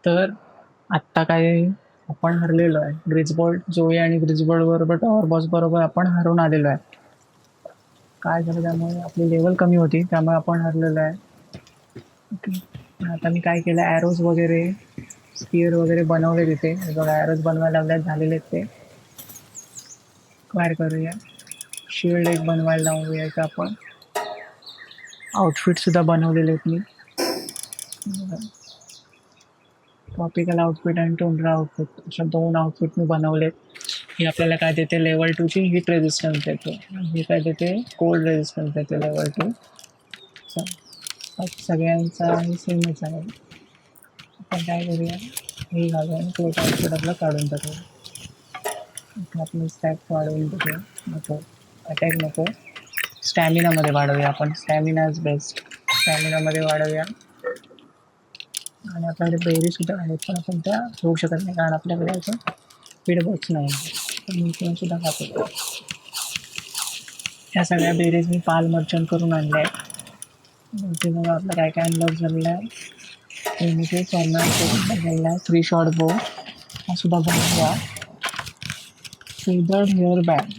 तर आत्ता काय आपण हरलेलो आहे. ग्रिजबोल्ट जोई आणि ग्रिजबोल्ट बरोबर टॉवर बॉस बरोबर आपण हरून आलेलो आहे. काय झालं त्यामुळे आपली लेवल कमी होती त्यामुळे आपण हरलेलो आहे. ओके. आता मी काय केलं ॲरोज वगैरे स्पिअर वगैरे बनवले तिथे. हे बघा ॲरोज बनवायला लागल्यात झालेले आहेत ते. काय करूया शिल्ड एक बनवायला लावूया इथं आपण. आउटफिट सुद्धा बनवलेले आहेत मी. ट्रॉपिकल आउटफिट आणि टुंड्रा आउटफिट अशा 2 आउटफिट मी बनवलेत. ही आपल्याला काय देते लेवल 2 ची हीट रेझिस्टन्स देते. ही काय देते कोल्ड रेझिस्टन्स देते लेवल 2. सगळ्यांचा हे सेमच आहे. आपण काय करूया हे घालूया आणि क्लोथ आउटफिट आपलं काढून टाकूया. इथे आपली स्टॅक वाढवून टाकूया. नको अटॅक नको. स्टॅमिनामध्ये वाढवूया आपण. Stamina is best. स्टॅमिनामध्ये वाढवूया. आणि आपल्याकडे बेरी सुद्धा आहेत पण आपण त्या घेऊ शकत नाही कारण आपल्याकडे असं स्पीड बॉक्स नाही. पण मी पण सुद्धा खातो. ह्या सगळ्या बेरीज मी पाल मर्चंट करून आणल्या आहेत. ते मग आपलं काय काय अनलॉक झालेलं आहे. मी ते फॉर्मॅट करून बघायला आहे. 3 शॉर्ट बो हा सुद्धा बनवूया. फिदर्ड हेअर बँड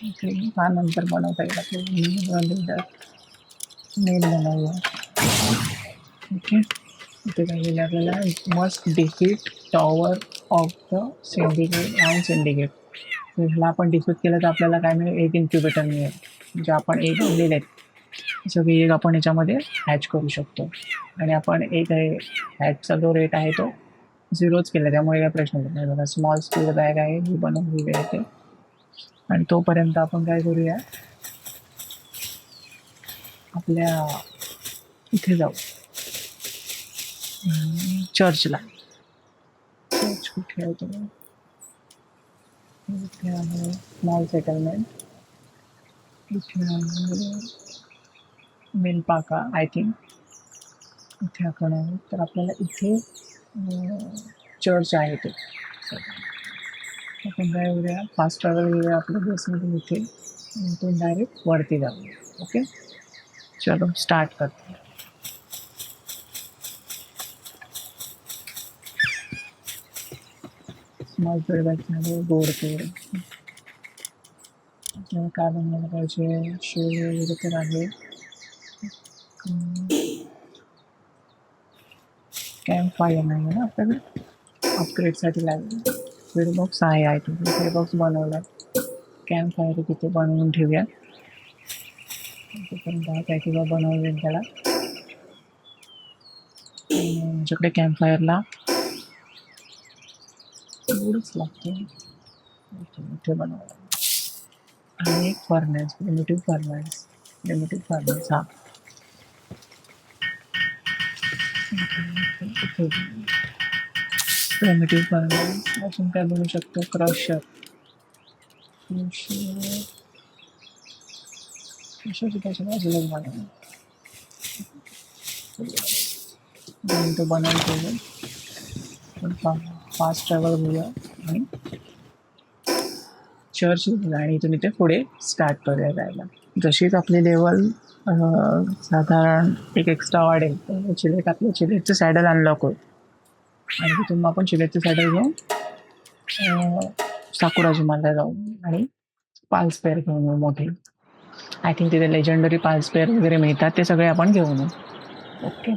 ओके हा नंतर बनवता येईल आपल्याला. नेल बनवूया. ओके इथे काय केलं आपल्याला must defeat tower of the syndicate and syndicate. ह्याला आपण डिफीट केलं तर आपल्याला काय मिळेल 8 इन्क्युबेटर मिळेल. म्हणजे आपण 8 आणलेले आहेत सगळी एक आपण याच्यामध्ये हॅच करू शकतो. आणि आपण एक हॅचचा जो रेट आहे तो 0च केला त्यामुळे काय प्रश्न येत नाही. बघा स्मॉल स्पीड बॅग आहे ही बनवलेली आहे ते. आणि तोपर्यंत आपण काय करूया आपल्या इथे जाऊ चर्चला. चर्च कुठे आहे तुम्ही इथे आहे स्मॉल सेटलमेंट. इथे आहे मिलपाका आय थिंक. इथे आपण आहे तर आपल्याला इथे चर्च आहे ते. आपण काय करूया फास्ट ट्रॅव्हल करूया आपल्या बेसमधून इथे इथून डायरेक्ट वरती जाऊया. ओके चलो स्टार्ट करतो. स्मॉल फीडबॅकमध्ये गोड केड आपल्याला काय बनवायला पाहिजे शोध वगैरे तर आहे. कॅम्प फायर नाही आहे ना आपल्याकडे अपग्रेडसाठी लागेल. फीड बॉक्स आहे आय थिंक फीड बॉक्स बनवला आहे. कॅम्प फायर तिथे बनवून ठेवूया. पण काय किंवा बनवूया त्याला. आमच्याकडे कॅम्प फायरला एवढंच लागते इथे बनवायला. आणि एक फर्नेस लिमिटेड फर्नेस हा प्रिमिटिव्ह फर्नेस अजून काय बनवू शकतो क्रशर. क्रशरची त्याच्या बाजूलाच बनवलं तो बनवून ठेवलं. पण फास्ट ट्रॅव्हल होऊया आणि चर्च आणि इथून इथे पुढे स्टार्ट करूया जायला. जशीच आपली लेवल साधारण एक एक्स्ट्रा वाढेल तर चिलेट आपल्या चिलेटचं सॅडल अनलॉक होईल. आणि तिथून मग आपण चिलेटचं सॅडल घेऊन साकुराजिमाला जाऊ आणि पाल्स पेअर घेऊन येऊ मोठे. आय थिंक तिथे लेजंडरी पाल्स पेअर वगैरे मिळतात ते सगळे आपण घेऊन येऊ. ओके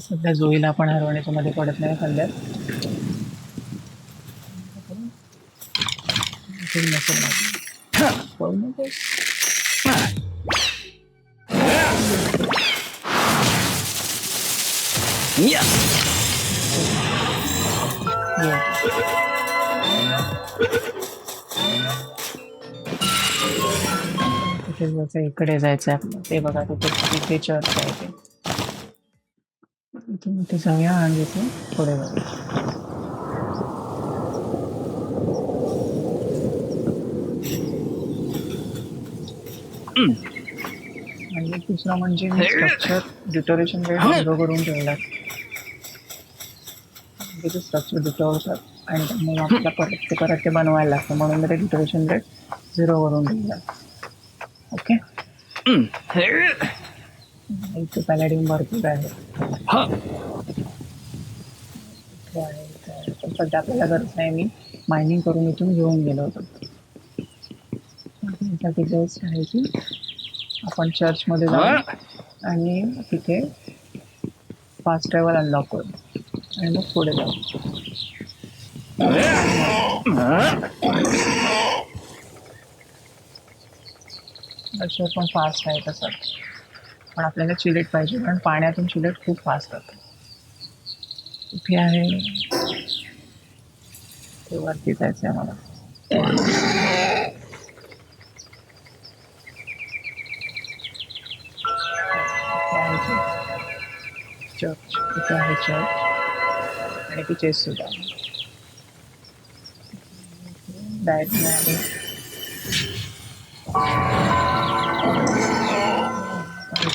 सध्या जोईला आपण हरवण्याच्या मध्ये पडत नाही सध्या. तिथे जायचं इकडे जायचं आपलं ते बघा तिथे चर्च आहे ते. इथून इथे जाऊया आणि इथून पुढे जाऊया. आणि दुसरा म्हणजे मी स्ट्रक्चर डिटोरेशन रेट 0 करून ठेवला. तिथे स्ट्रक्चर डिटोरेशन आणि मग आपल्याला परत ते बनवायला लागतं म्हणून मी ते डिटोरेशन रेट 0 करून ठेवला. ओके इथे पॅलेडियम भरपूर आहे. इथे आहे, इथे आहे. पण सध्या आपल्याला गरज नाही. मी मायनिंग करून इथून घेऊन गेलो होतो. त्यासाठी बेस्ट आहे की आपण चर्चमध्ये जाऊ आणि तिथे फास्ट ट्रॅव्हल अनलॉक करू आणि मग पुढे जाऊ. दर्शन पण फास्ट आहे तसं, पण आपल्याला चिलेट पाहिजे कारण पाण्यातून चिलेट खूप फास्ट होतं. कुठे आहे ते वरती जायचं आहे मला. चर्च इथे आहे चर्च आणि ती चेस सुद्धा आहे. डायरेक्ट आहे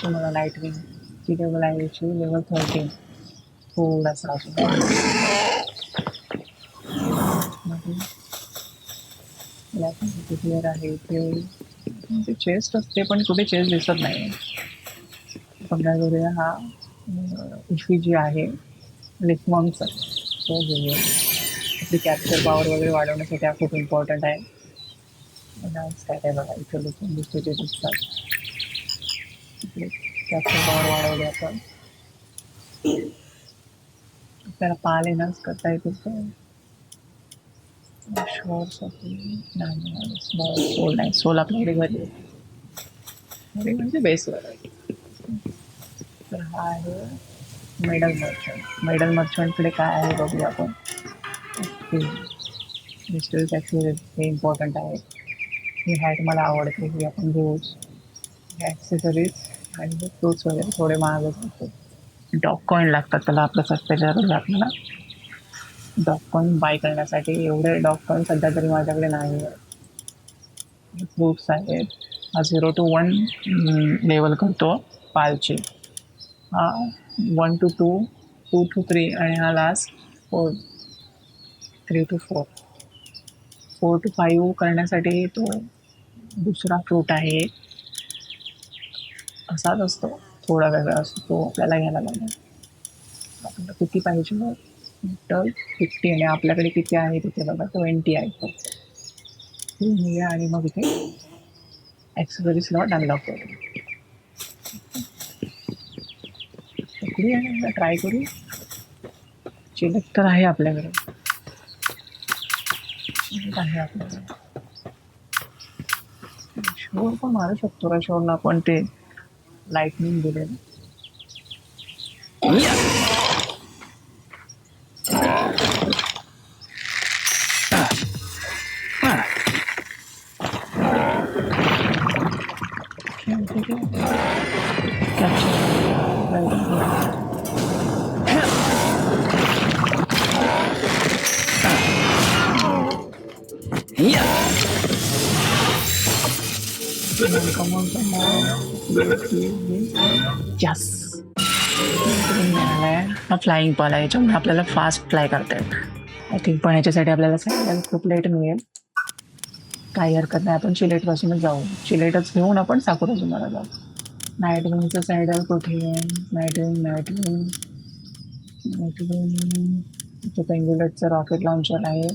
मला लाईट विंग ची लेवल आहे याची लेवल 13 थोडासा अजून क्लिअर आहे ते चेस्ट असते पण कुठे चेस्ट दिसत नाही. आपण काय करूया हा इश्यू जी आहे लिस्मॉनचा तो घेऊया. आपली कॅप्चर पॉवर वगैरे वाढवण्यासाठी हा खूप इम्पॉर्टंट आहे. काय आहे बघा इथे लुकून दिसते ते दिसतात. कॅप्चर पॉवर वाढवली आपण आपल्याला पालेनाच करता येत नाही. सोल नाही सोल आपल्याकडे घरी घरी म्हणजे बेसवर आहे. तर हा आहे मेडल मर्चंट. मेडल मर्चंटकडे काय आहे बघूया आपण. डिजिटल टॅक्सी हे इम्पॉर्टंट आहे. ही हॅट मला आवडते ही आपण घेऊच. ॲक्सेसरीज आणि फ्रूट्स वगैरे थोडे महागच असतात. डॉग कॉईन लागतात त्याला आपलं त्याच्यावर आपल्याला डॉग कॉईन बाय करण्यासाठी. एवढे डॉग कॉईन सध्या तरी माझ्याकडे नाही आहे. फ्रूट्स आहेत. हा 0 to 1 लेवल करतो पालची. हा 1 to 2 2 to 3 आणि हा लास्ट 4 3 to 4 4 to 5 करण्यासाठी तो दुसरा फ्रूट आहे. असाच असतो थोडा वेगळा असतो तो आपल्याला घ्यायला लागेल. आपल्याला किती पाहिजे तर 50 आणि आपल्याकडे किती आहे तिथे बघा 20 आहे. घेऊया आणि मग इथे ॲक्सेसरी स्लॉट अनलॉक करू. उकडी ट्राय करू. चिलक तर आहे आपल्याकडे. चिलक आहे आपल्याकडे. शोर पण मारू शकतो का शोरला पण ते लाईटनिंग दिलेलं. यस हा फ्लाईंग पाल आहे याच्यामुळे आपल्याला फास्ट फ्लाय करता येईल. आय थिंक पण याच्यासाठी आपल्याला सॅन्डल खूप लेट मिळेल. काही हरकत नाही आपण चिलेटपासूनच जाऊ. चिलेटच घेऊन आपण साकुराजुमाला जाऊ. नाईट विंगचं सॅन्डल कुठे आहे. नाईट विंग इथे पेंगुलेटचं रॉकेट लॉन्चर आहे.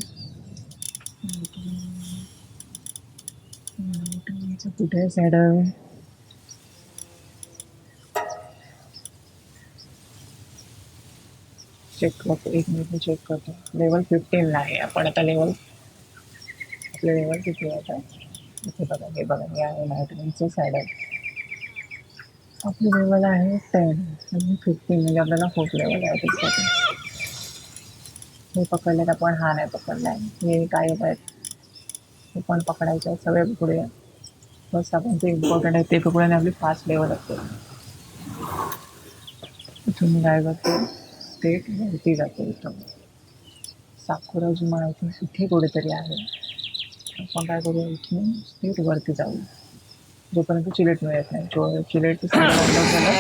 कुठे आहे सॅडल. चेक करतो एक मिनिट चेक करतो. लेवल 15 आहे आपण आता. आपलं लेवल किती आहे आता. इथे बघा हे बघा हे आहे नाईट विंगचं सॅडल. आपली लेवल आहे 10 आणि 15 म्हणजे आपल्याला खूप लेवल आहे त्याच्यासाठी. हे पकडलेत आपण हा नाही पकडलाय. हे काय आहेत हे पण पकडायचं आहे. सगळे पुढे बस आपण ते इम्पॉर्टंट आहे ते पकडून आपली फास्ट लेवल असते. इथून मी काय करतो स्टेट वरती जातो. इथं साकुराजुमा इथून इथे कुठेतरी आहे. आपण काय करूया इथून स्टेट वरती जाऊ जोपर्यंत चिलेट मिळत नाही. चिलेट झालं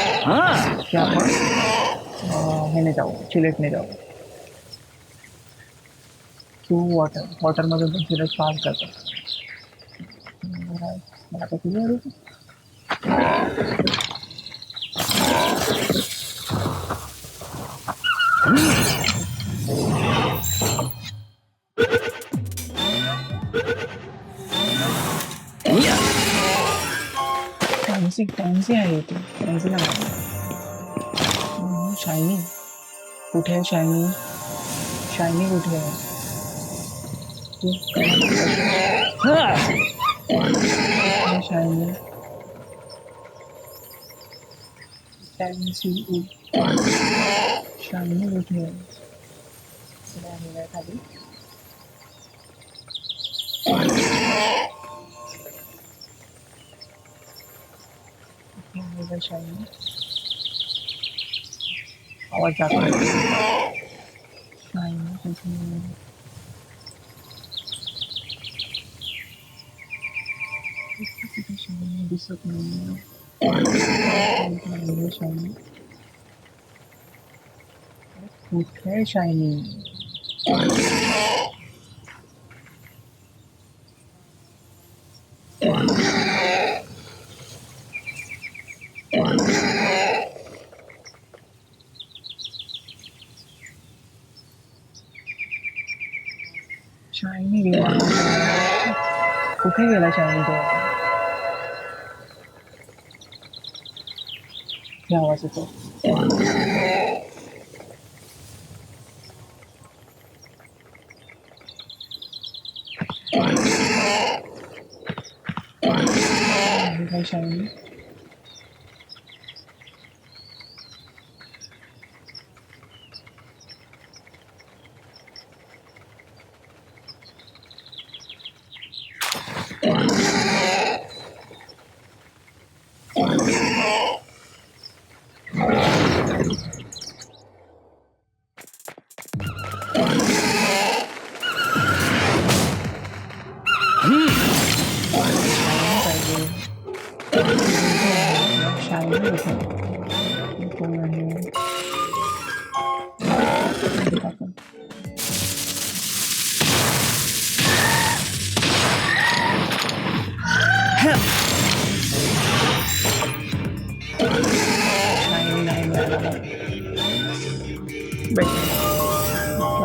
की आपण ह्याने जाऊ चिलेटने जाऊ थ्रू वॉटरमधून पण चिलेट पास करतो. मला आता किती टॅन्सी टॅन्सी आहे ती टॅन्सीला शायनी कुठे आहे शायनी शायनी कुठे आहे शायनी टॅन्सी शायनी कुठे आहे खाली शायनी आवाज जातो शायनी शायनी दिसत नाही शायनी कुठे आहे शायनी शायनी गेला कुठे गेला शायनी तो क्या आवाज येतो शायनी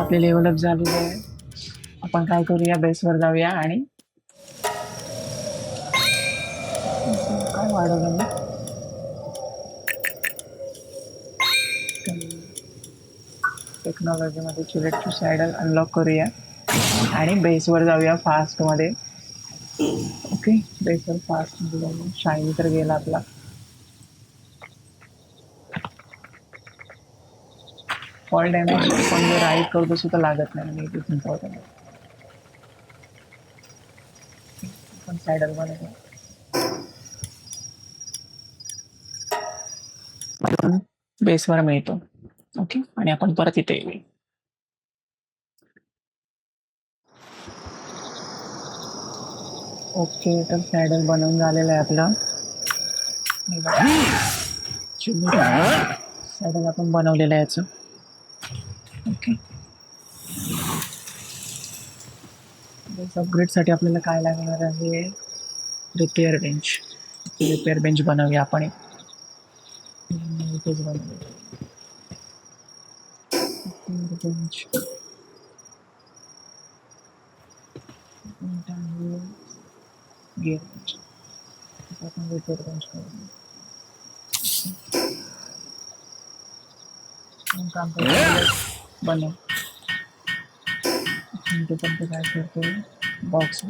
आपले लेवल अप झालेले आहे आपण काय करूया बेसवर जाऊया आणि काय वाढवलं मी टेक्नॉलॉजीमध्ये चिलेटची सायडल अनलॉक करूया आणि बेसवर जाऊया फास्टमध्ये ओके बेसवर फास्टमध्ये जाऊया शायनी तर गेला आपला फॉल डॅमेज पण जर राईड करतो सुद्धा लागत नाही मी तिथून जाऊ पण सायडल बनवूया बेसवर मिळतो ओके आणि आपण परत इथे येऊ ओके तर सॅडल बनवून झालेलं आहे आपलं सॅडल आपण बनवलेलं आहे याचं ओके अपग्रेडसाठी आपल्याला काय लागणार आहे रिपेअर बेंच बनवूया आपण इथेच बनवूया बेंच गिअर बेंच आपण रिपेअर बेंच काम बनव तोपर्यंत काय करतो बॉक्स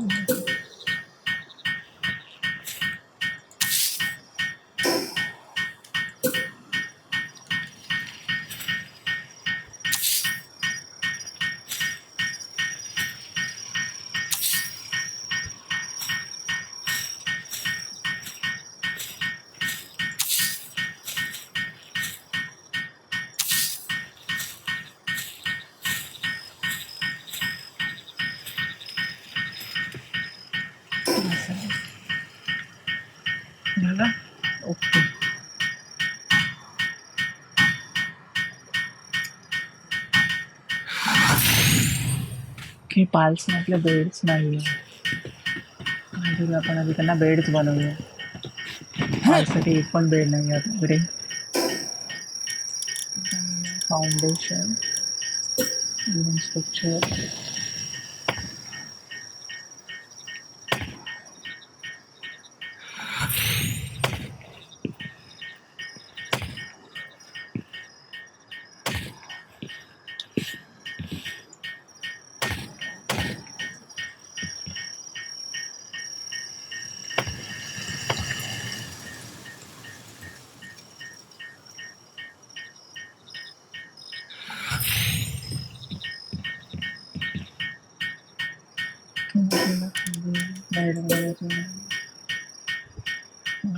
झालं ओके की पाल्स आपले बेड्स नाही आपण आधी त्यांना बेड्स बनवूया पाल्ससाठी एक पण बेड नाही आपल्याकडे फाउंडेशन, स्ट्रक्चर,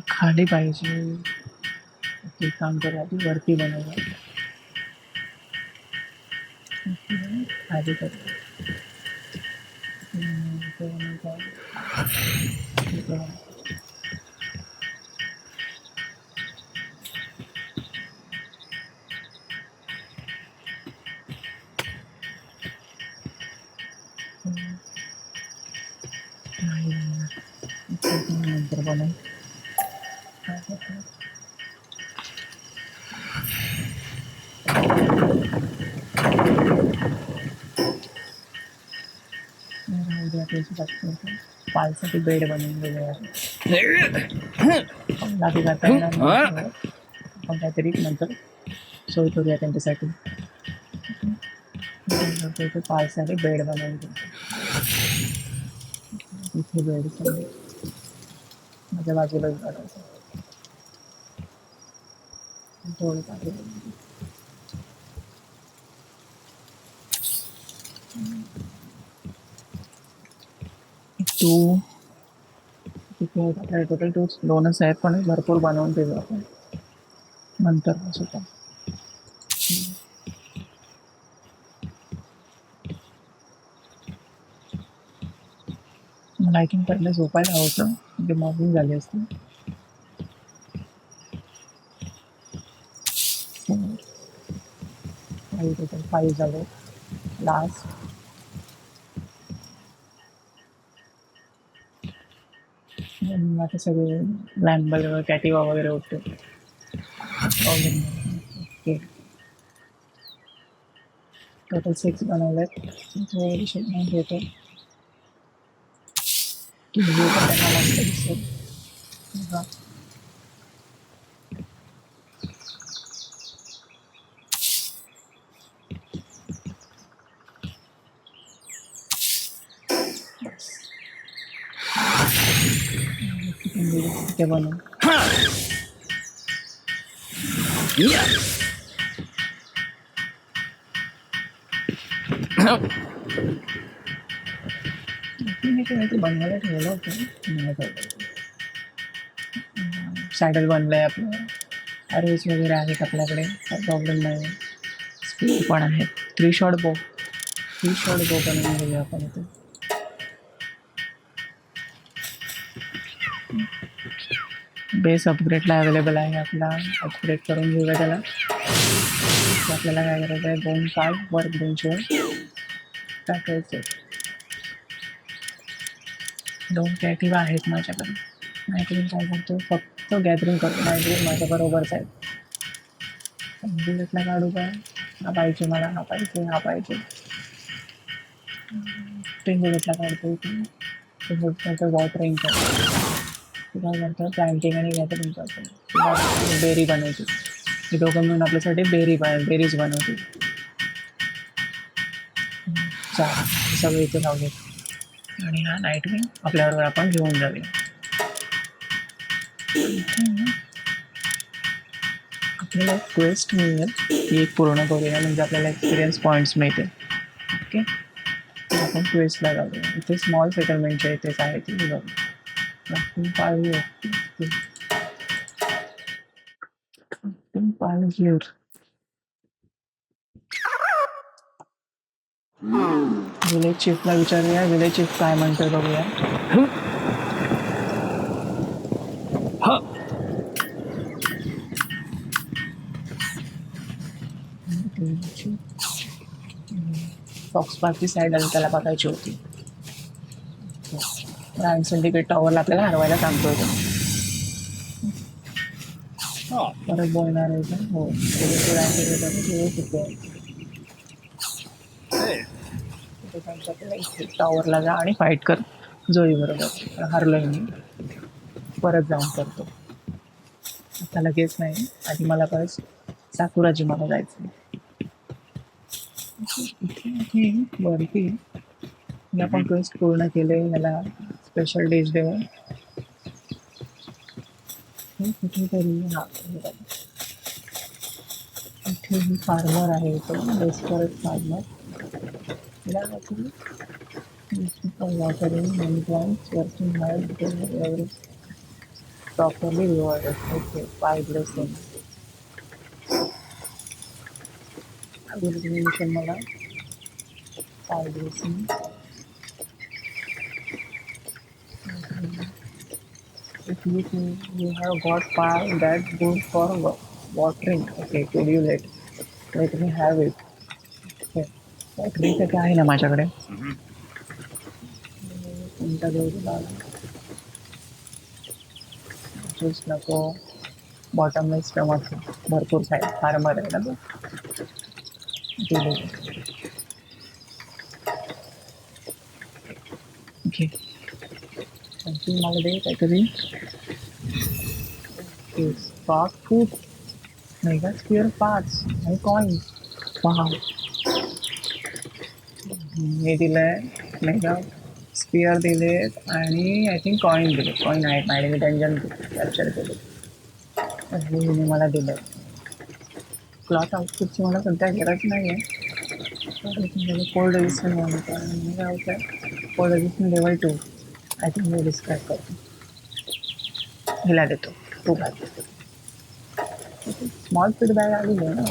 खाली पाहिजे. ते काम करू आधी वरती बनवूया. खाली करू. नंतर बनवू. पालसाठी बेड बनवून लागू करता येणार नाही. आपण काहीतरी नंतर सोय करूया त्यांच्यासाठी. पालसाठी बेड बनवून इथे बेड सगळे माझ्या बाजूलाच बनवायचं. थोडं टू तिथे टोटल टू दोनच आहेत पण भरपूर बनवून देऊ आपण नंतर सुद्धा. मला ऐकून पहिलं झोपायला हवं होतं म्हणजे मॉर्निंग झाली असती. टोटल 5 झाले लास्ट. आता सगळे लॅम्बल कॅटिवा वगैरे उठते. Okay total 6 बनवलेत. घेतो की त्यांना मस्त दिसेल. ते बनवून बनवायला ठेवलं होतं. सॅडल बनलंय आपलं. अरेज वगैरे आहेत आपल्याकडे प्रॉब्लेम नाही. स्पीड पण आहे. 3 शॉट बो बनवून घेऊया आपण इथे. बेस अपग्रेडला अवेलेबल आहे. आपला अपग्रेड करून घेऊया त्याला. आपल्याला काय करायचं आहे 2 कार्ड वर्क बेंचवर टाकायचे. 2 कॅटिवा आहेत माझ्याकडे. नाईट काय करतो फक्त गॅदरिंग करतो. नाईट माझ्या बरोबरच आहे. बुलेटला काढू का? हा पाहिजे मला. हा पाहिजे. बुलेटला काढतो. बुलेटनंतर वॉटरिंग करतो. काय करतो प्लांटिंग आणि गॅदरिंग करतो. बेरी बनवतो. हे दोघं मिळून आपल्यासाठी बेरीज बनवतो. सगळे इथे लावलेत आणि हा नाईट विंग आपल्याबरोबर आपण घेऊन जाऊया. आपल्याला क्वेस्ट मिळेल ती एक पूर्ण करूया म्हणजे आपल्याला एक्सपिरियन्स पॉईंट्स मिळतील. ओके आपण क्वेस्टला जाऊया. इथे स्मॉल सेटलमेंटच्या इथेच आहे ती जाऊ. पालघर विलेज चीफला विचारूया. विलेज चीफ काय म्हणतोय बघूया. फॉक्स पार्कची साईड आणि त्याला बघायची होती. रायन सिंडिकेट टॉवरला आपल्याला हरवायला सांगतोय. परत बोलणार आहे का? हो टॉवरला जा आणि फाईट कर जोई बरोबर. हरलोय मी, परत जाऊन करतो. आता लगेच नाही, आधी मला बस साकुराजी मला जायचं. इथे वरती मी आपण क्वेस्ट पूर्ण केले, याला स्पेशल डेज देऊ. हे कुठेतरी हा इथे ही फार्मर आहे, तो डेस्परेट फार्मर. तिला watering many plants, working hard to every properly rewarded. Okay, 5 blessings. Illumination मला 5 blessings. If you think you have got 5, that's good for watering. Okay, could you let me have it? Okay. Watering साठी आहे ना माझ्याकडे. कोणता देऊ तुला? Juice नको. Bottomless टमाटर भरपूर फार्मर आहे ना तो. ओके, आणखी मला दे काहीतरी. फास्ट फूड, मेगा स्क्वेअर 5 आणि कॉइन. वाव, हे दिलंय मेगा स्पिअर दिलेत आणि आय थिंक कॉइन दिले. कॉइन आहेत माझ्याकडे, डंजन कॅप्चर केले आणि हिने मला दिलंय. क्लॉथ आउटफिटची मला सध्या गरज नाही आहे. कोल्ड रेजिस्टंट म्हणतो आणि काय होतं, cold resistant level 2. I think me describe करतो. हिला देतो, तू घाल. स्मॉल फीडबॅक आलेली आहे ना.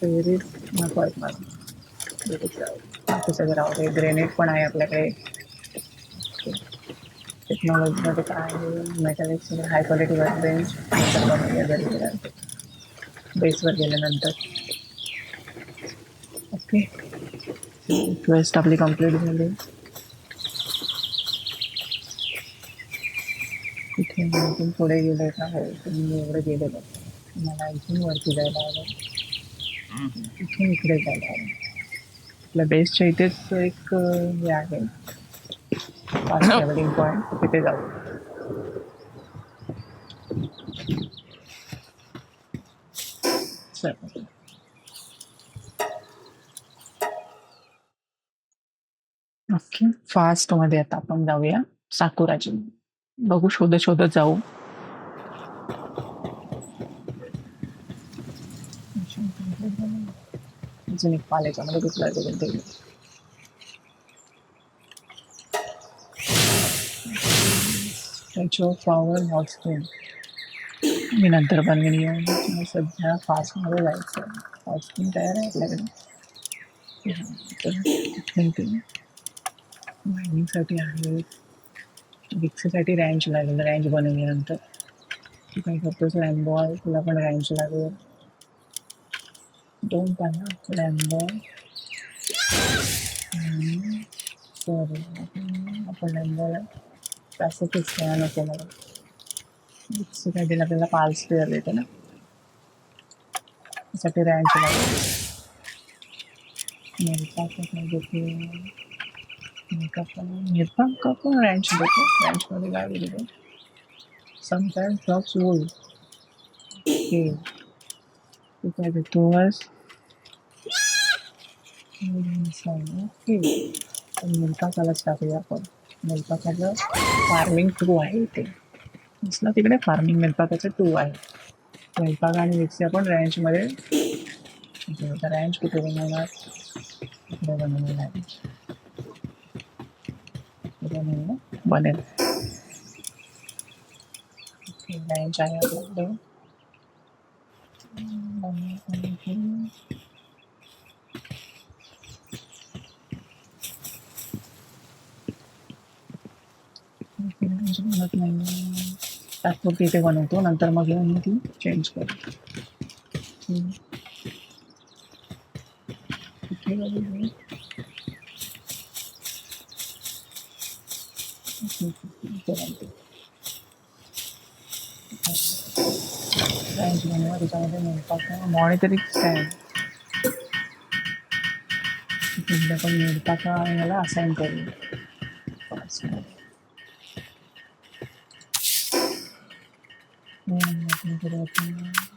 बेरीज नको आहेत मला. बाकी सगळं राहू दे. ग्रेनेड पण आहे आपल्याकडे. टेक्नॉलॉजीमध्ये काय आहे, Metallics high quality work bench नंतर बनवूया घरी गेल्यानंतर, बेसवर गेल्यानंतर. ओके, क्वेस्ट आपली कंप्लीट झाली. इथे इथून पुढे गेले का? हो, तुम्ही एवढं गेलेलं. मला इथून वरती जायला हवं, इथून इकडे जायला हवं. आपल्या बेसच्या इथेच एक हे आहे फास्ट ट्रॅव्हलिंग पॉईंट, तिथे जाऊ. चल, ओके, फास्ट मध्ये आता आपण जाऊया साकुराची. बघू, शोधत शोधत जाऊ. अजून एक पाल्याच्यामध्ये कुठला बघून ते त्याच्यावर फ्लॉवर हॉट स्प्रिंग मी नंतर बनवेन. येऊन सध्या फास्टमध्ये जायचं. हॉट स्प्रिंग तयार आहे आपल्याकडे. तर मायनिंगसाठी आहे, रिक्ससाठी रँच लागेल. रँच बनवल्यानंतर तू काय करतोस, लॅम्बॉल, तुला पण रँच लागेल. 2 पाना लॅम्बॉल. सॉरी, आपण लॅम्बॉल पॅसिफिक स्कॅन नको मला. रिक्ससाठी आपल्याला पाल्स स्पेअर देते ना, त्यासाठी रँच लागेल. मेकअप पण रँच देतो. रँचमध्ये काय देतो, समटाईम्स ड्रॉप्स वूल. ओके, तू काय देतोस? ओके, मिल्काकालाच टाकूया आपण. मिल्काकाचं फार्मिंग 2 आहे इथे. दिसला तिकडे फार्मिंग मिल्काकाचं 2 आहे. मिल्काका आणि मिक्सी आपण रँचमध्ये. रँच कुठे बनवणार? इकडे बनवणार रँच. बनेल. रँच आहे आपल्याकडे. बनत नाही, तात्पुरती इथे बनवतो, नंतर मग येऊन मी ती चेंज करतो. कुठे बनवली? इथे बनते. बनवा त्याच्यामध्ये मिळतात मॉनिटरी काय तुमच्या पण मिळतात आणि मला असाईन करू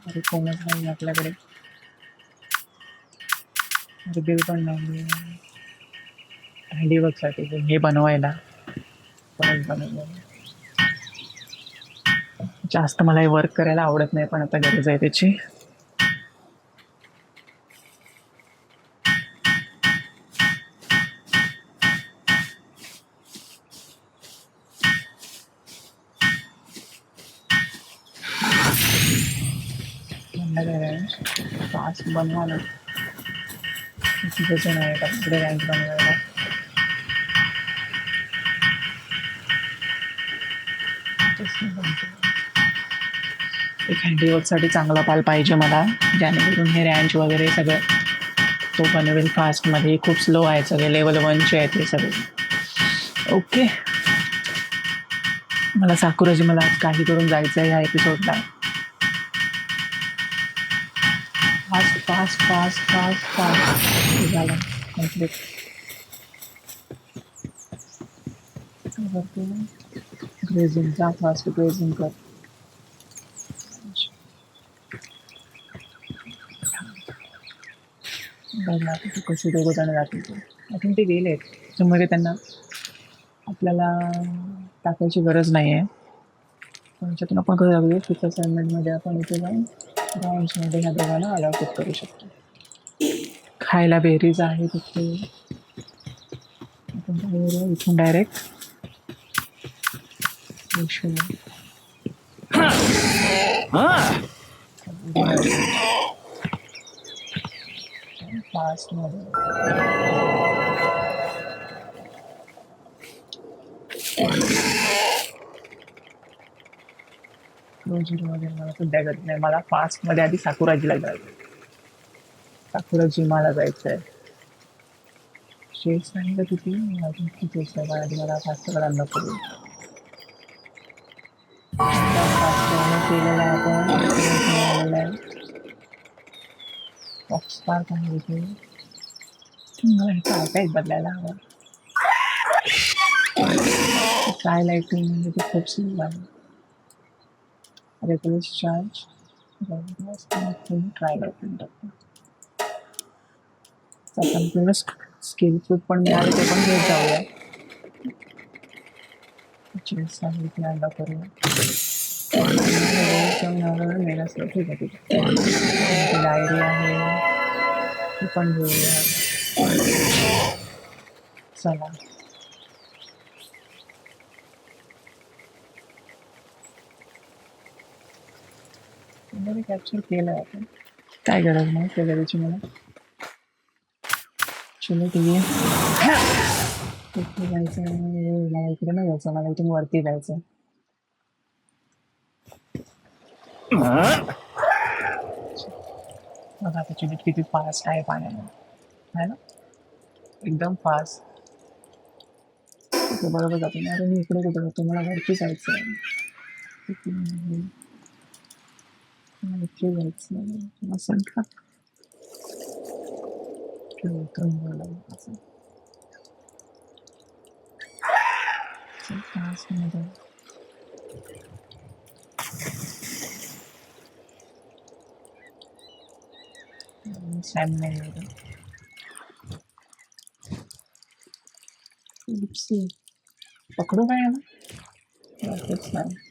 अरे कोणच नाही आपल्याकडे रिव्ह्यू पण नाही हँडीवर्कसाठी हे बनवायला परत बनवलं जास्त मला हे वर्क करायला आवडत नाही पण आता गरज आहे त्याची फास्ट बनवा ना तिथे नाही का इकडे रँक बनवायला एक हँडीवर्कसाठी चांगला पाल पाहिजे मला जेणेकरून हे रँच वगैरे सगळं तो बनवेल फास्टमध्ये खूप स्लो आहे सगळे लेवल 1चे आहेत हे सगळे ओके मला साकुराजी मला आज काही करून जायचं आहे ह्या एपिसोडला fast fast fast fast fast झालं कम्प्लीट ग्रेझिंग जा फास्ट ग्रेझिंग कर बघा तू कशी दोघं जण जातील ते आय थिंक ते गेले त्याच्यामध्ये त्यांना आपल्याला टाकायची गरज नाही आहे पण याच्यातून आपण कसं लागलो फिक्स असाइनमेंटमध्ये आपण इथे जाऊन राऊंड्समध्ये ह्या दोघांना अलाउट करू शकतो खायला बेरीज आहे तिथे आपण इथून डायरेक्ट फास्टमध्ये वगैरे मला सध्या गरज नाही मला फास्टमध्ये आधी साकुराजीला जायचं साकुराजी मला जायचं आहे शेष नाही का किती अजून किती आहे मला आधी मला फास्ट करायला नको केलेला आपण बॉक्स पार्क आहे इथे मला काय काय बदलायला हवं काय लाईटिंग म्हणजे ते खूप स्लो आहे रेग्युलर चार्ज ट्राय लाईटिंग टाकतो आपण पूर्ण स्किल फूड पण मिळाले ते पण घेत जाऊया सांगितलं करूया मेन असलं ठीक आहे ठीक आहे डायरी आहे ती पण घेऊया चला कॅप्चर केलं आपण काय गरज नाही त्या गरजेची मला चलो ठीक आहे इथे जायचं मला इकडे नाही जायचं मला इथून वरती जायचं बघा त्याची नीट किती फास्ट आहे पाण्याने आहे ना एकदम फास्ट बरोबर जातो ना अरे मी इकडे कुठे जातो मला वरती जायचं आहे इथे जायचं असेल का फास्टमध्ये पकडू काय ना तेच नाही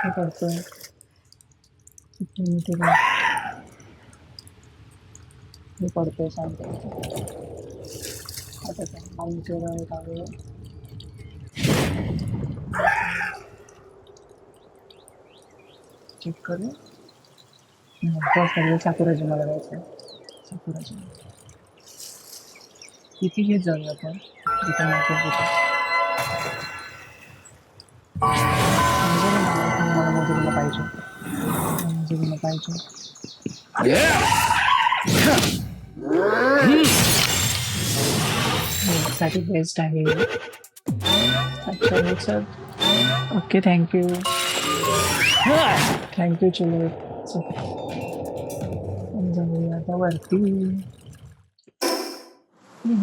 हे करतोय हे पडतोय सांगतो आता आमच्या चेक करू साकुराजी मला जायचं साकुराजी किती घेत जाऊया आपण जिथे मला मजुरीला पाहिजे मजुरीला पाहिजे साठी बेस्ट आहे. अच्छा हो सर. Okay thank you. थँक्यू चलो. जाऊया आता वरती.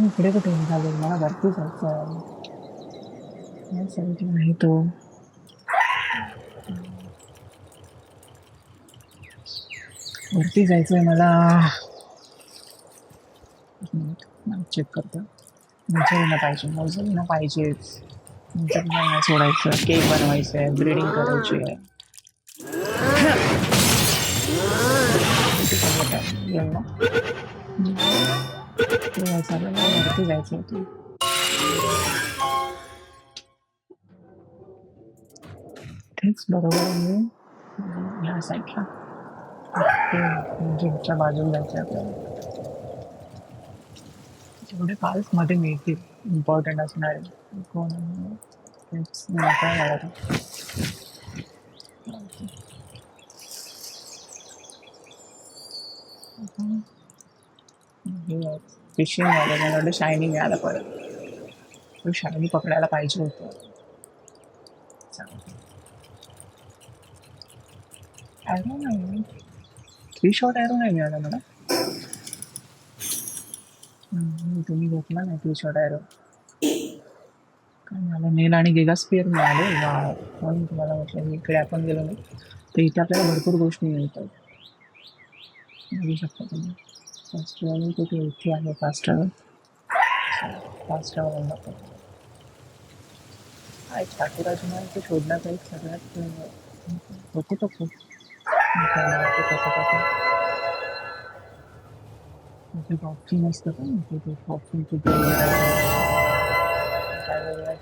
इकडे कुठे निघालो मला वरती जायचं आहे. साईडला नाही तो. वरती जायचंय मला. चेक करतो. मोजरीला पाहिजे मोजरीला पाहिजेच. मोजरीला सोडायचं. केक बनवायचं आहे. ब्रिडिंग करायची आहे. वरती जायचं होतं. तेच बरोबर आहे. ह्या साईडला जिमच्या बाजूला जायचं आपल्याला. जेवढे फाल्स मध्ये मिळतील इम्पॉर्टंट असणारे कोण तेच नको आहे मला ते. फिशिंग वाला मला वाटतं शायनिंग मिळालं परत. तो शायनी पकडायला पाहिजे होतं. ॲरो नाही. 3 शॉट ॲरो नाही मिळाला मला. तुम्ही घेतला नाही 3 शॉट ॲरो. काय मिळालं नेल आणि गिगास्पियर मिळाले. वा म्हणून तुम्हाला म्हटलं इकडे आपण गेलो नाही तर इथे आपल्याला भरपूर गोष्टी मिळतात. बघू शकता तुम्ही. फास्ट ट्रॅव्हल कुठे इथे आहे. फास्ट ट्रॅव्हल दाखवतो. हा एक ठाकूराजी ते शोधण्याचा एक सगळ्यात होतो तो खूप ऑप्शन असतं का ते ऑप्शन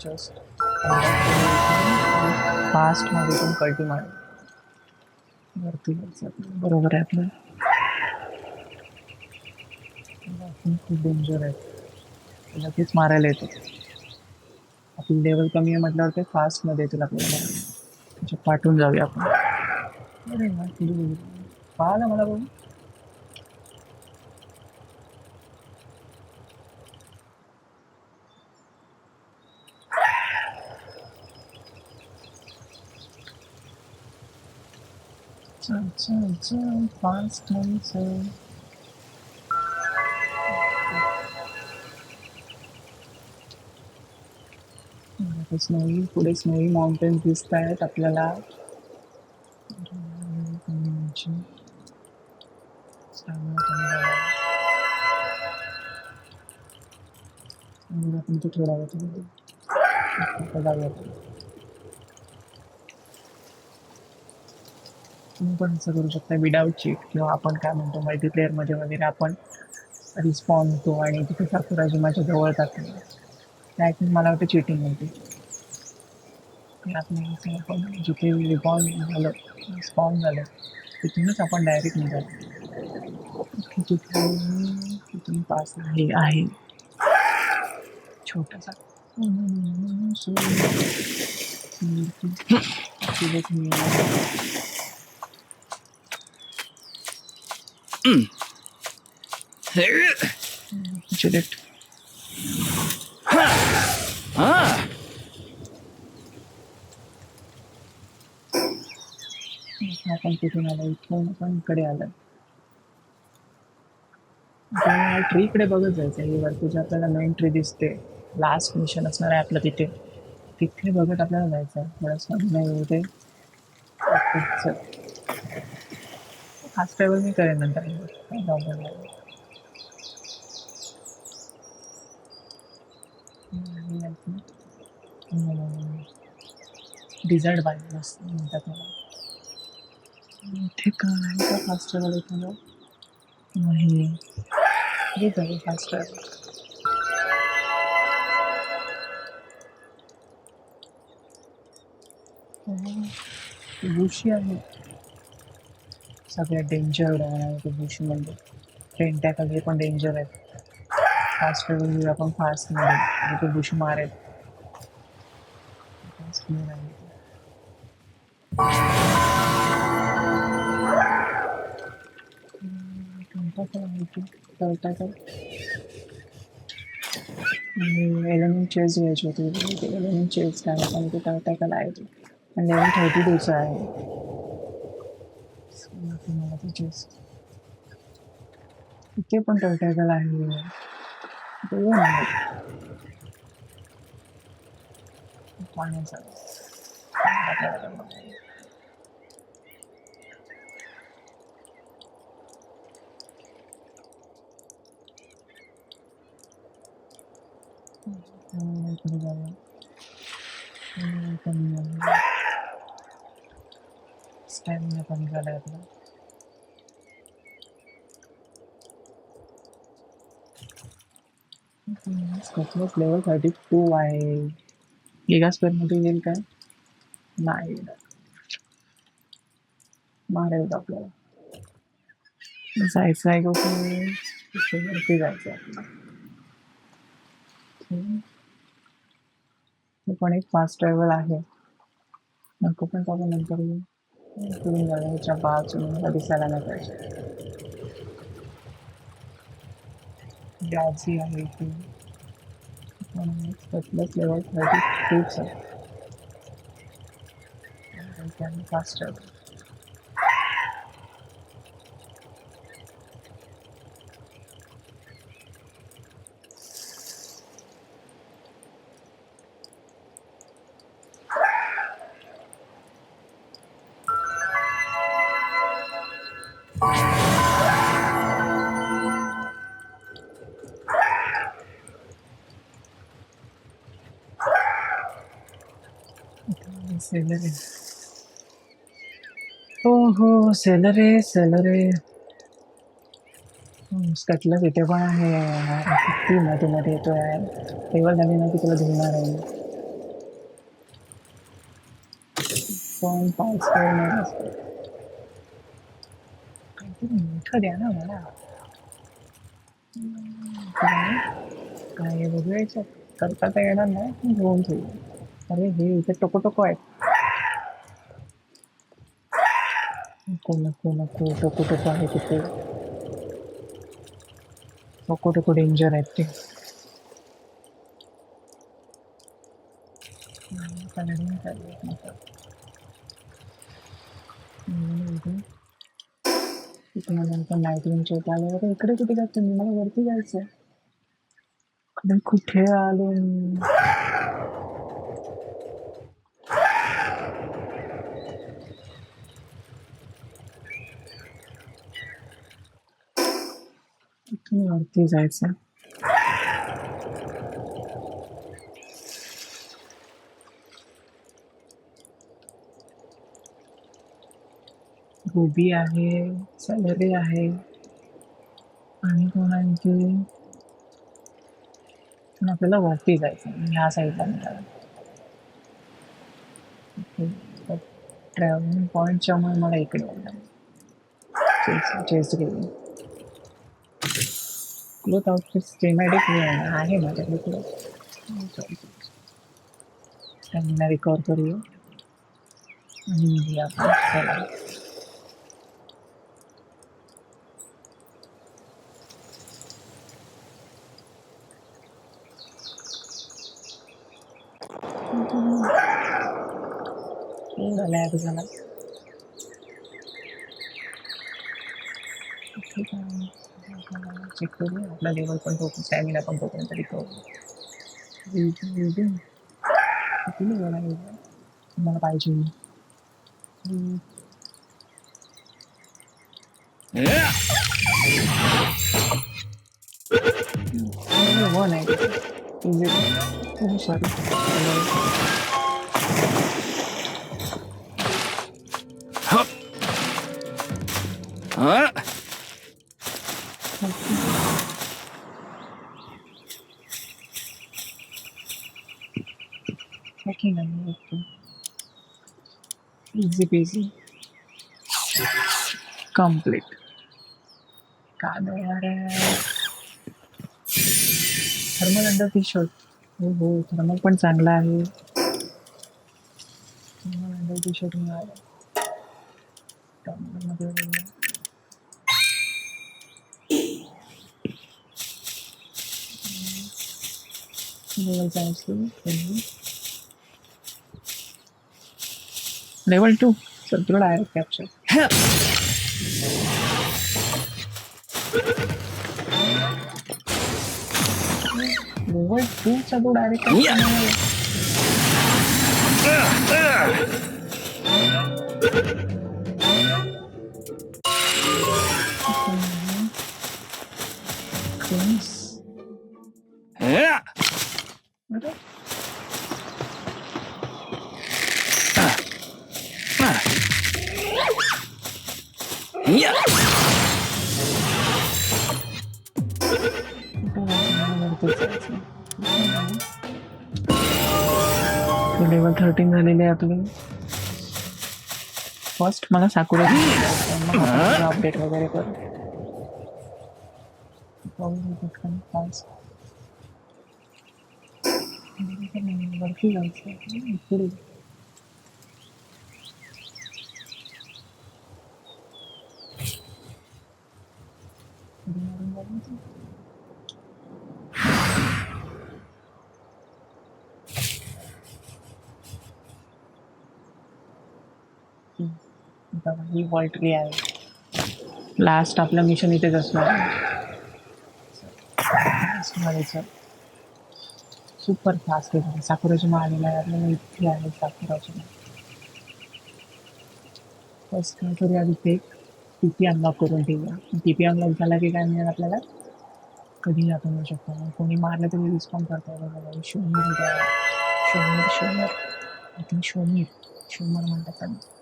जस्ट फास्टमध्ये पण कल्टी मार वरती बरोबर आहे आपलं. खूप डेंजर आहे. लगेच मारायला येतो. आपली लेवल कमी आहे म्हटल्यावर ते फास्टमध्ये येतील आपल्याला. त्याच्यात पाठवून जाऊया आपण. अरे पाहा मला बघू. चल फास्ट नाही. स्नोई पुढे स्नोई माउंटेन्स दिसत आहेत आपल्याला. आपण ते थोडा जाऊया. तुम्ही पण असं करू शकता विदाउट चीट किंवा आपण काय म्हणतो मल्टीप्लेअरमध्ये वगैरे आपण रिस्पॉन्स होतो आणि तिथे साकुराजी माझ्या जवळ टाकतो. त्यातून मला वाटतं चिटिंग म्हणते. आपण जिथे रिबॉन्ड झालं स्पॉन झालं तिथूनच आपण डायरेक्ट निघालो. तिथून पास आहे छोटासा. Juliet. आपण कुठून आलो इथून आपण इकडे आलं. ट्रीकडे बघत जायचं आहे. वरती जे आपल्याला मेन ट्री दिसते लास्ट मिशन असणार आहे आपलं तिथे तिथे बघत आपल्याला जायचं आहे. थोडंसं नाही होते. फास्ट ट्रॅव्हल मी करेन नंतर. डिझर्ट बाय मस्त म्हणतात मला. इथे काय का फास्ट ट्रॅव्हल एखादं नाही. हे जाऊ फास्ट ट्रॅव्हल. बुशी आहे सगळ्यात डेंजर आहे ते बुशी म्हणजे पेंटॅकल हे पण डेंजर आहेत. फास्ट ट्रॅव्हल आपण फास्टमध्ये ते बुशी मारेल. कळता का? एलिमेंट चेस घ्यायची होती. एलिमेंट चेस काय पण ते कळता का लावायची. आणि लेवल 32 आहे. मला ते चेस इथे पण टर्टायकल आहे. दोन आहेत पाण्याचा. इकडे जाऊया. कमी झालं. स्टॅमिना कमी झालाय आपला. कसलंच लेवल 32 आहे. गिगास्पेअर मध्ये येईल काय? नाही मारेल का आपल्याला. जायचं आहे कुठे वरती जायचं आहे. हे पण एक फास्ट ट्रॅव्हल आहे. नको पण आपण नंतर करून जाण्याच्या बाजूने मला दिसायला नाही पाहिजे. गाजी आहे इथे प्लस लेवल 32 आहे. फास्ट ट्रॅव्हल सेलर आहे. हो हो सेलर आहे सेलर आहे. स्कटलस इथे पण आहे. किती मध्ये मध्ये येतोय. टेबल झाली ना की तुला धुणार आहे. पण 5 काहीतरी मोठं द्या ना मला. काय बघायचं करता तर येणार नाही घेऊन ठेवू. अरे हे इथे टोको टोको आहेत. नको नको नको टोको टोको आहे तिथे. टोको टोको डेंजर आहेत ते. नंतर नाईट विंगच्या इथे आले. इकडे कुठे जातो मी. मला वरती जायचं. कुठे आलो मी. इथून वरती जायचं. गोबी आहे सॅलरी आहे आणि कोणाची आपल्याला वरती जायचं. ह्या साईडला निघाला. ट्रॅव्हलिंग पॉईंटच्यामुळे मला इकडे चेस्ट गेली. क्लोथ आउटफिट सिनेमॅटिक आहे माझ्याकडे क्लोथ. त्यांना रिकवर करूया आणि आपण चला. झालाय आता झाला. ठीक आहे चेक करूया. आपला लेवल पण तो स्टॅमिना पण तोपर्यंत रिकवर. किती लेवल आहे मला पाहिजे. वन आहे. हो सॉरी. Easy पेझी complete. काय मिळणार आहे. Thermal under T shirt. हो हो थर्मल पण चांगला आहे. थर्मल अंडर टी शर्ट मिळालं. लेवल जायचं लेवल 2 सर तुला डायरेक्ट कॅप्चर लेवल 2 चा तो डायरेक्ट कॅप्चर लेवल 13 झालेले आहे आपले फर्स्ट मला साकुरा अपडेट वगैरे कर वरती जायचं पुढे ही वॉल्ट्री आहे लास्ट आपलं मिशन इथेच असणार सुपर फास्ट आहे साकुराची माळ आलेला आहे आपल्याला इतकी आहे साकुराची माळ फर्स्ट काहीतरी आधी ते टीपी अनलॉक करून ठेवूया टीपी अनलॉक झाला की काय मिळेल आपल्याला कधी आपण येऊ शकतो कोणी मारलं तरी रिस्पॉन्ड करता येईल शोमीर शोमीर शोमर आय थिंक शोमर म्हणतात त्यांना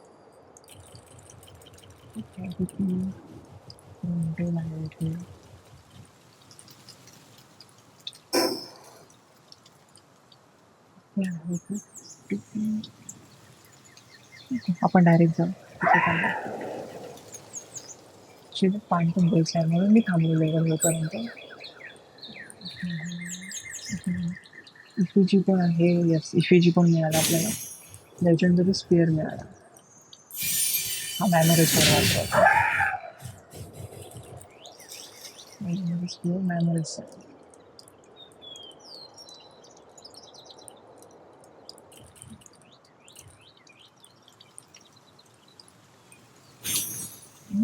आपण डायरेक्ट जाऊ तिथे पाणी पण बोलचं आहे म्हणून मी थांबलो लेवल होईपर्यंत इफीजी पण आहे यस इफीजी पण मिळाला आपल्याला लेजंडरी स्पिअर मिळाला हा मॅमोरेजवर वापरतो लेजंडरी स्पिअर मॅमोरेज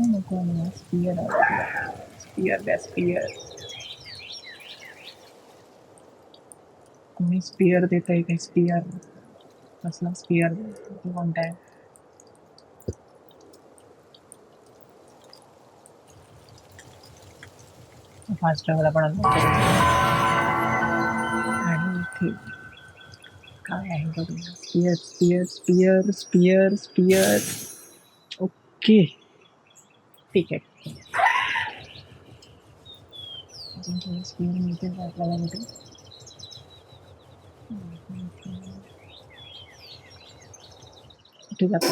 नको स्पिअर स्पिअर द्या स्पिअर कोणी स्पिअर देत आहे काही स्पिअर कसला स्पिअर ते कोणता आहे फास्ट ट्रॅव्हल आपण आणि इथे काय आहे बघूया sphere sphere sphere sphere sphere okay ठीक आहे अजून थोडी स्पिअर मिळते का आपल्याला कुठे कुठे जातो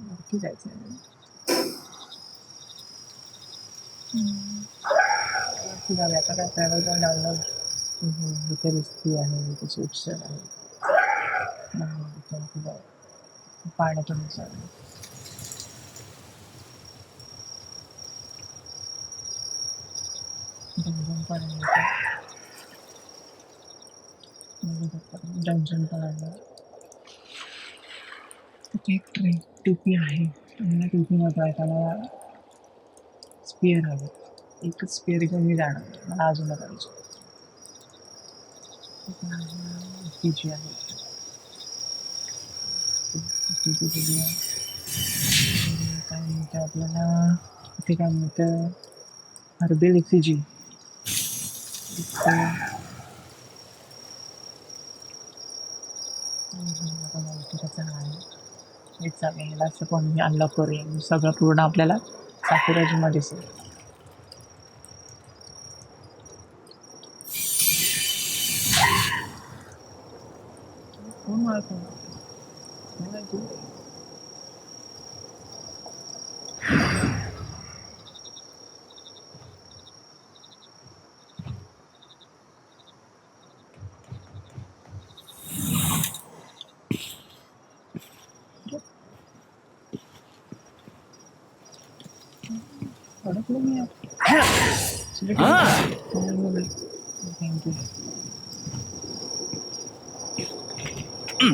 वरती जायचं वरती जाऊया आता काय ट्रॅव्हल पण डाउनलोड इथे रिस्की आहे इथे सूट्स आहे पाण्यातून चालू डंजन पण आहे एक ट्रेन टीपी आहे मला टीपी नको आहे त्याला स्पिअर हवे एकच स्पिअर घेऊन मी जाणार मला अजून पाहिजे टीची आहे काय म्हणतं आपल्याला इथे काय म्हणतं हर्बेल इफिजी हेच चालेल मला असं पण मी अनलॉक करूया सगळं पूर्ण आपल्याला साकुराजीमध्ये दिसेल कोण मारतो अडकलो मी थँक्यू ते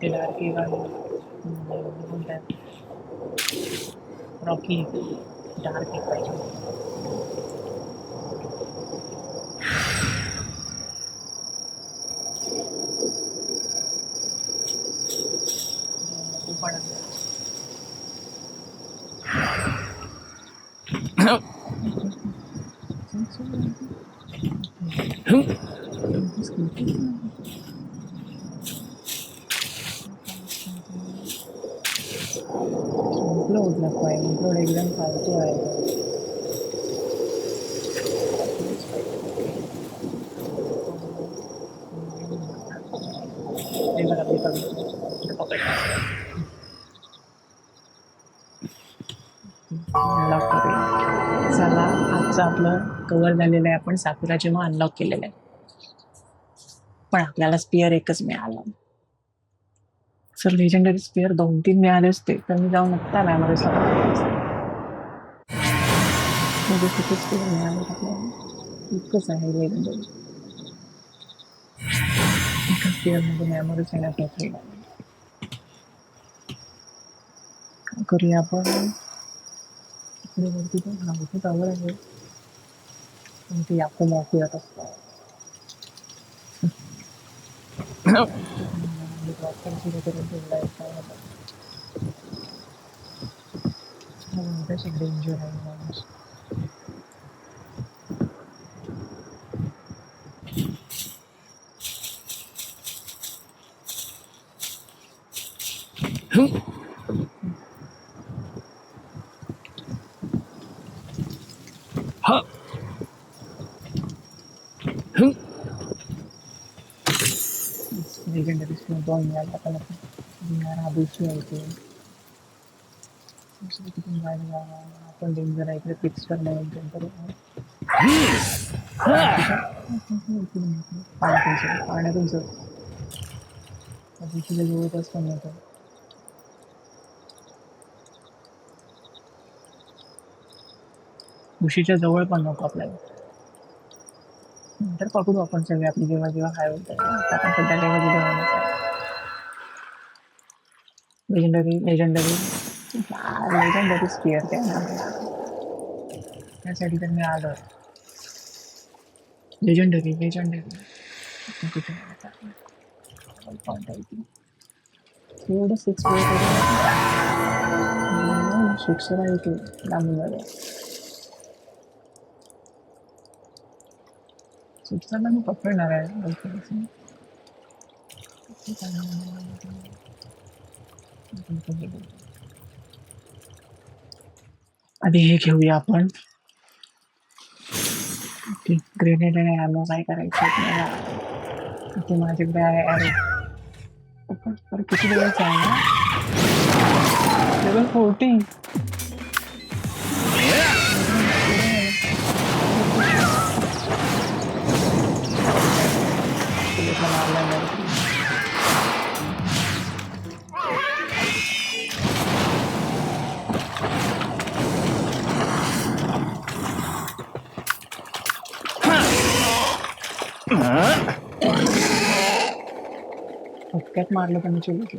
डार्की गाणी बोलतात रॉकी डार्क एक पाहिजे. खूप आवडतं. इम्प्लोड नको आहे, इम्प्लोड एकदम फालतू आहे. हे बघा मी पकडलं. अनलॉक करूया. चला आजचं आपलं कव्हर झालेलं आहे. आपण साकुरा जेव्हा अनलॉक केलेलं आहे, पण आपल्याला स्पिअर एकच मिळाला. सर लेजेंडरी स्पिअर 2-3 मिळाले असते तर मी जाऊन आत्ता मॅमरी म्हणजे किती स्पिअर मिळाले आपल्याला इतकंच आहे लेजेंडरी. एका स्पिअरमध्ये मॅमरीज येण्यात काय करूया आपण इकडे वरती पण नावचं टावर आहे पण ते याको मॉक येत असतं. डेंजर आहे. लेजेंडरी स्पिअर 2 मिळाले आपल्याला. राबूची आहे ते किती आपण डेंजर आहे इकडे फिक्स करणार पाण्यातून जवळच पण येतं. उशीच्या जवळ पण नको आपल्याला. नंतर पकडू आपण सगळे आपली जेव्हा जेव्हा हाय होतं आपण सध्या level legendary legendary legendary sphere त्यासाठी तर मी आलो. लेजेंडरी लेजेंडरी एवढं सिक्स सिक्सर आहे ते लांबून सिक्सरला मी पकडणार आहे. आधी हे घेऊया आपण. ग्रेनेड आणि ॲमो काय करायचं ते माझ्याकडे आहे. अरे किती वेळच आहे ना लेवल 40. फटक्यात मारलं पण चुली की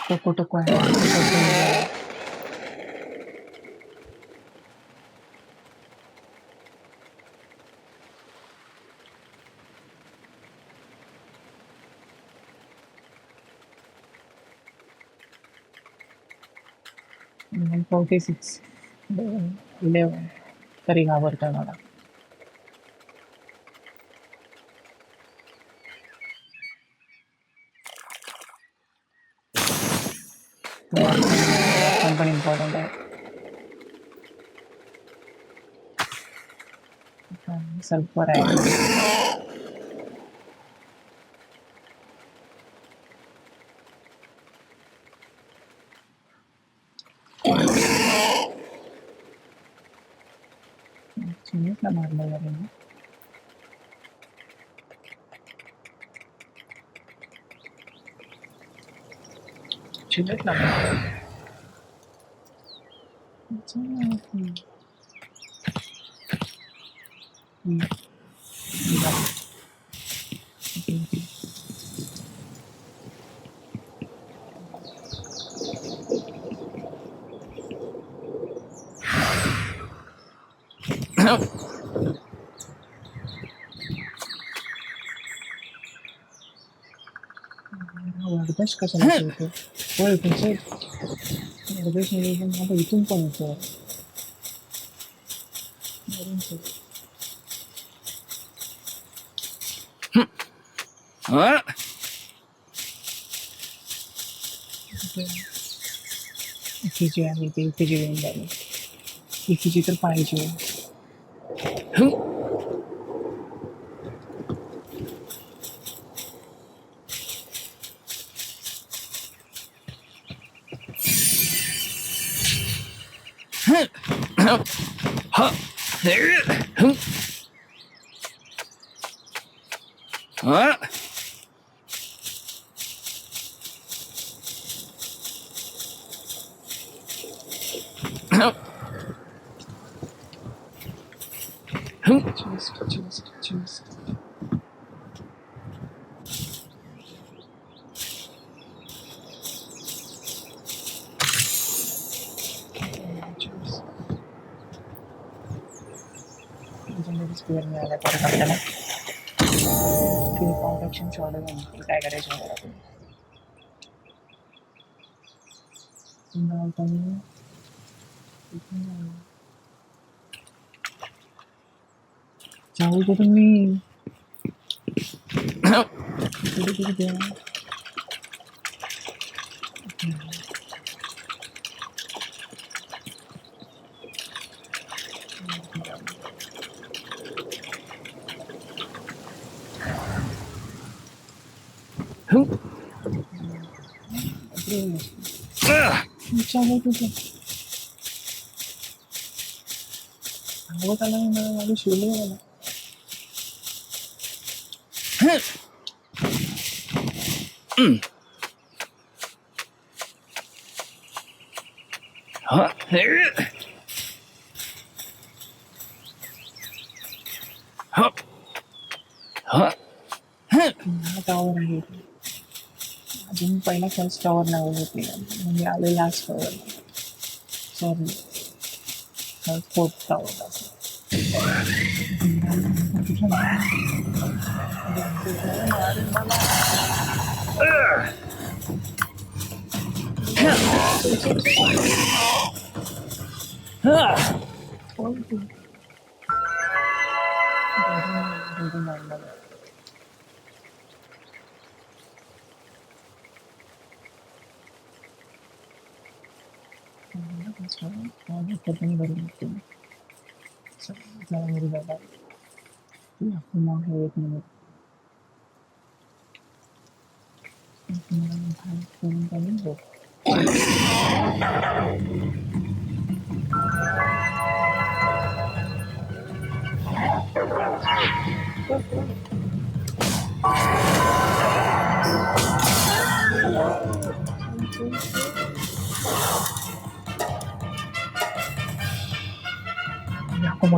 टोको टोको आहे. $46 11 तरी घाबरतोय मला. पण इम्पॉर्टंट आहे. सल्फर आहे. चिनेटला मारलं यार याने. चिनेटला मारलं. वर्दश कशाला ठेवतो? होय तुमचं वर्दश नियोजन आता इथून पण होतं. वरून ते. इफीजी आहे ते इफीजी घेऊन जाईल. इफीजी तर पाहिजे. Just. स्क्वेअर मिळाला परत आपल्याला. कॉम्पॅक्शन शॉर्ट आहे काय करायचं मला आपण. जाऊ दे तुम्ही. चालू तुझं सांगत आला मला माझी शिवले मला. टावर आहे अजून पहिला फर्स्ट टावर नाही होत म्हणजे आले last tower. Sorry fourth tower असं. एक मिनिट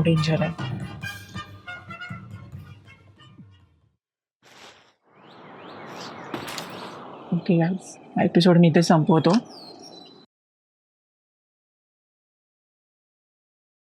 डेंजर आहे. ओके गाईज एपिसोड मी इथे संपवतो.